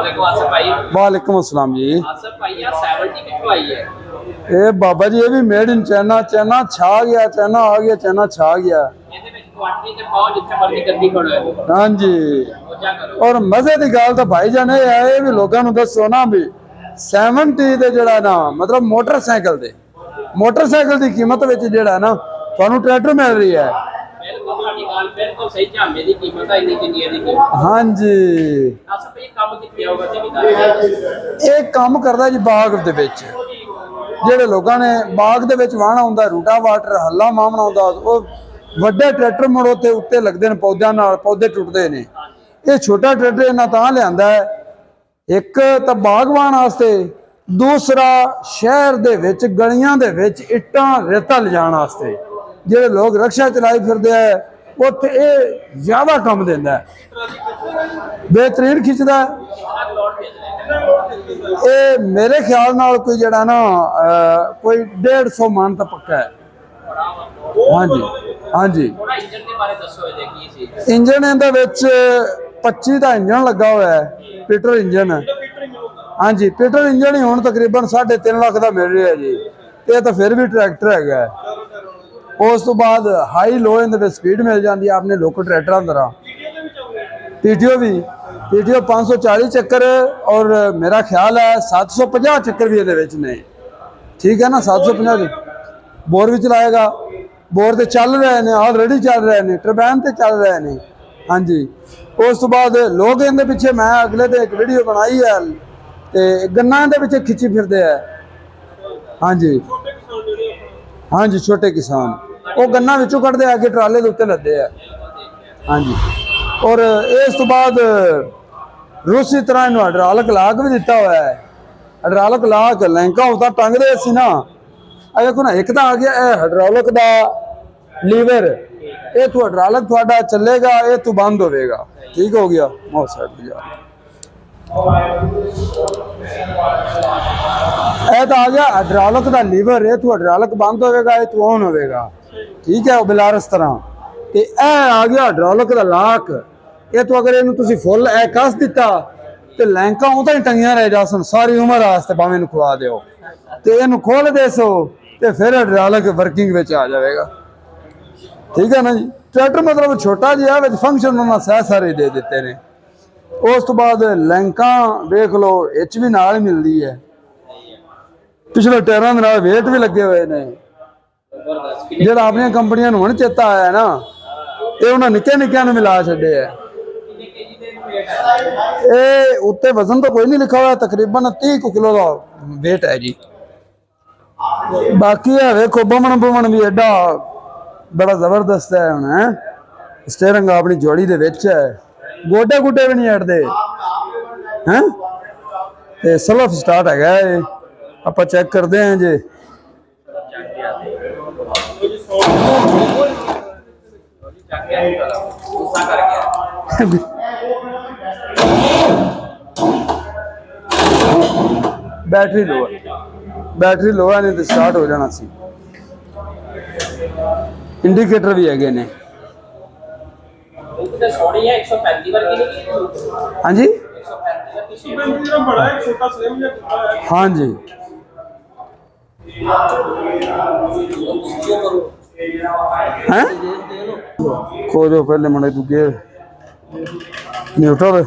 वालेकुम आसिफ भाई। वालेकुम अस्सलाम जी। आसिफ भाई यार 70 कितों आई है? ये बाबा जी ये भी मेड इन चाइना। चाइना छा गया, चाइना आ गया, चाइना छा गया। ਇਹਦੇ ਵਿੱਚ ਕੁਆਂਟੀਟੀ ਤੇ ਪਾਓ ਜਿੱਥੇ ਮਰਜ਼ੀ ਗੱਡੀ ਖੜੋ ਹੈ। हाँ जी। ਉਹ ਜਾ ਕਰੋ। और मजे की गल तो भाई जान ये है भी लोगों को दसो ना भी 70 ਦੇ ਜਿਹੜਾ ਨਾ मतलब मोटरसाइकिल की कीमत ਵਿੱਚ ਜਿਹੜਾ ਨਾ ਤੁਹਾਨੂੰ ट्रैक्टर मिल रही है। ਬਿਲਕੁਲ ਤੁਹਾਡੀ ਗੱਲ ਬਿਲਕੁਲ ਸਹੀ। ਝਾਮੇ ਦੀ ਕੀਮਤ ਹੈ ਇੰਨੀ ਜਿੰਨੀ ਇਹਦੀ ਕੀਮਤ। हाँ जी। ਆਸਿਫ ਭਾਈ ਕੰਮ ਕਿੱਥੇ ਆਊਗਾ ਤੇ ਵੀ ਦੱਸ। ਇਹ ਕੰਮ ਕਰਦਾ ਜੀ ਬਾਗ ਦੇ ਵਿੱਚ। ਜਿਹੜੇ ਲੋਕਾਂ ਨੇ ਬਾਗ ਦੇ ਵਿੱਚ ਵਾਹਣਾ ਹੁੰਦਾ ਰੂਟਾ ਵਾਟਰ ਹੱਲਾ ਮਾਮਣਾ ਹੁੰਦਾ ਉਹ ਵੱਡੇ ਟਰੈਕਟਰ ਮੁੜ ਉੱਤੇ ਲੱਗਦੇ ਨੇ ਪੌਦਿਆਂ ਨਾਲ, ਪੌਦੇ ਟੁੱਟਦੇ ਨੇ। ਇਹ ਛੋਟਾ ਟਰੈਕਟਰ ਇਹਨਾਂ ਤਾਂ ਲਿਆਂਦਾ ਹੈ, ਇੱਕ ਤਾਂ ਬਾਗਵਾਨ ਵਾਸਤੇ, ਦੂਸਰਾ ਸ਼ਹਿਰ ਦੇ ਵਿੱਚ ਗਲੀਆਂ ਦੇ ਵਿੱਚ ਇੱਟਾਂ ਰੇਤਾ ਲਿਜਾਣ ਵਾਸਤੇ। ਜਿਹੜੇ ਲੋਕ ਰਕਸ਼ਾ ਚਲਾਈ ਫਿਰਦੇ ਆ ਉੱਥੇ ਇਹ ਜ਼ਿਆਦਾ ਕੰਮ ਦਿੰਦਾ ਹੈ, ਬਿਹਤਰੀਨ ਖਿੱਚਦਾ। ਇਹ ਮੇਰੇ ਖਿਆਲ ਨਾਲ ਕੋਈ ਜਿਹੜਾ ਨਾ ਕੋਈ 150 ਮਣ ਤਾਂ ਪੱਕਾ ਹੈ। ਹਾਂਜੀ ਹਾਂਜੀ। ਥੋੜਾ ਇੰਜਨ ਦੇ ਬਾਰੇ ਦੱਸੋ ਇਹਦੇ ਕੀ ਸੀ? ਇੰਜਨ ਇਹਦੇ ਵਿੱਚ 25 ਦਾ ਇੰਜਨ ਲੱਗਾ ਹੋਇਆ ਹੈ, ਪੀਟਰ ਇੰਜਨ। ਹਾਂਜੀ ਪੀਟਰ ਇੰਜਨ ਹੀ ਹੁਣ ਤਕਰੀਬਨ 3.5 ਲੱਖ ਦਾ ਮਿਲ ਰਿਹਾ ਜੀ। ਇਹ ਤਾਂ ਫਿਰ ਵੀ ਟਰੈਕਟਰ ਹੈਗਾ। ਉਸ ਤੋਂ ਬਾਅਦ ਹਾਈ ਲੋ ਇਹਦੇ ਵਿੱਚ ਸਪੀਡ ਮਿਲ ਜਾਂਦੀ ਹੈ ਆਪਣੇ ਲੋਕਲ ਟਰੈਕਟਰਾਂ ਤਰ੍ਹਾਂ। पीटीओ भी पीटीओ 540 चक्कर और मेरा ख्याल है 750 चक्कर भी ये ने। ठीक है ना, 750 बोर भी चलाएगा। बोर तो चल रहे हैं, ऑलरेडी चल रहे हैं, टरबैन तो चल रहे हैं। हाँ जी। उस तो बाद लोग इनके पिछे मैं अगले तो एक वीडियो बनाई है तो गन्ना इनके पिछे खिंची फिरते हैं। हाँ जी हाँ जी। छोटे किसान वो गन्ना विचों कटते आके ट्राले के उत्ते लदे है। हाँ जी। और इस तो बाद रूसी तरह इन्हों हाइड्रोलिक लाक भी दिता हुआ है। हाइड्रोलिक लाक लैंका उतना टंगते सी ना, देखो ना एक तो आ गया हाइड्रोलिक का लीवर। ये तो हाइड्रोलिक थोड़ा चलेगा, ये तो बंद होगा। ठीक हो गया बहुत साइड जा। तो आ गया हाइड्रोलिक का लीवर, ये तो हाइड्रोलिक बंद होगा, ये तो ऑन होगा। ठीक है बिलारस तरह। ਤੇ ਇਹ ਆ ਗਿਆ ਹਾਈਡ੍ਰੋਲਿਕ ਦਾ ਲਾਕ। ਇਹ ਤੋਂ ਅਗਰ ਇਹਨੂੰ ਤੁਸੀਂ ਫੁੱਲ ਐ ਕੱਸ ਦਿੱਤਾ ਤੇ ਲੈਂਕਾਂ ਉਦਾਂ ਹੀ ਟੰਗੀਆਂ ਰਹਿ ਜਾਸਨ ਸਾਰੀ ਉਮਰ ਵਾਸਤੇ, ਭਾਵੇਂ ਇਹਨੂੰ ਖਵਾ ਦਿਓ ਤੇ ਇਹਨੂੰ ਖੋਲ ਦੇਸੋ ਤੇ ਫਿਰ ਹਾਈਡ੍ਰੋਲਿਕ ਵਰਕਿੰਗ ਵਿੱਚ ਆ ਜਾਵੇਗਾ। ਠੀਕ ਹੈ ਨਾ ਜੀ। ਟਰੈਕਟਰ ਮਤਲਬ ਛੋਟਾ ਜਿਹਾ ਵਿੱਚ ਫੰਕਸ਼ਨ ਉਹਨਾਂ ਸਹਿ ਸਾਰੇ ਦੇ ਦਿੱਤੇ ਨੇ। ਉਸ ਤੋਂ ਬਾਅਦ ਲੈਂਕਾਂ ਵੇਖ ਲਓ, ਇੱਚ ਵੀ ਨਾਲ ਹੀ ਮਿਲਦੀ ਹੈ। ਪਿਛਲੇ ਟਾਇਰਾਂ ਦੇ ਨਾਲ ਵੇਟ ਵੀ ਲੱਗੇ ਹੋਏ ਨੇ। ਜਿਹੜਾ ਆਪਣੀਆਂ ਕੰਪਨੀਆਂ ਨੂੰ ਹੁਣ ਚੇਤਾ ਆਇਆ ਨਾ, ਇਹ ਉਹਨਾਂ ਨਿੱਕੇ ਨਿੱਕਿਆਂ ਨੂੰ ਮਿਲਾ ਛੱਡੇ ਹੈ। ਇਹ ਉੱਤੇ ਵਜ਼ਨ ਤਾਂ ਕੋਈ ਨਹੀਂ ਲਿਖਾ ਹੋਇਆ, ਤਕਰੀਬਨ 30 ਕਿਲੋ ਦਾ weight ਹੈ ਜੀ। ਬਾਕੀ ਹੈ ਵੇਖੋ ਬਮਣ ਵੀ ਐਡਾ ਬੜਾ ਜ਼ਬਰਦਸਤ ਹੈ। ਹੁਣ ਸਟੀਅਰਿੰਗ ਆਪਣੀ ਜੋੜੀ ਦੇ ਵਿੱਚ ਹੈ, ਗੋਡੇ ਗੁੱਡੇ ਵੀ ਨਹੀਂ ਅੜਦੇ ਹੈ। ਤੇ ਸੈਲਫ ਸਟਾਰਟ ਹੈਗਾ ਇਹ, ਆਪਾਂ ਚੈੱਕ ਕਰਦੇ ਹਾਂ ਜੀ। बैटरी लो है नहीं तो स्टार्ट हो जाना सी। इंडिकेटर भी है ने। हाँ जी हाँ जी। हैं खोजो पहले मुंडे तू गेर न्यूट्रल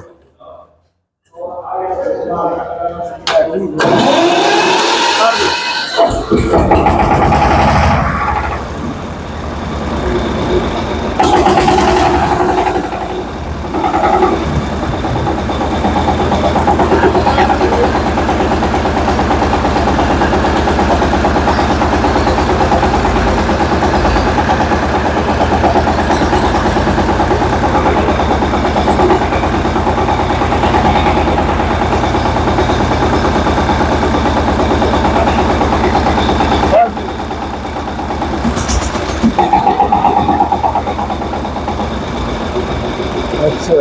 अच्छा।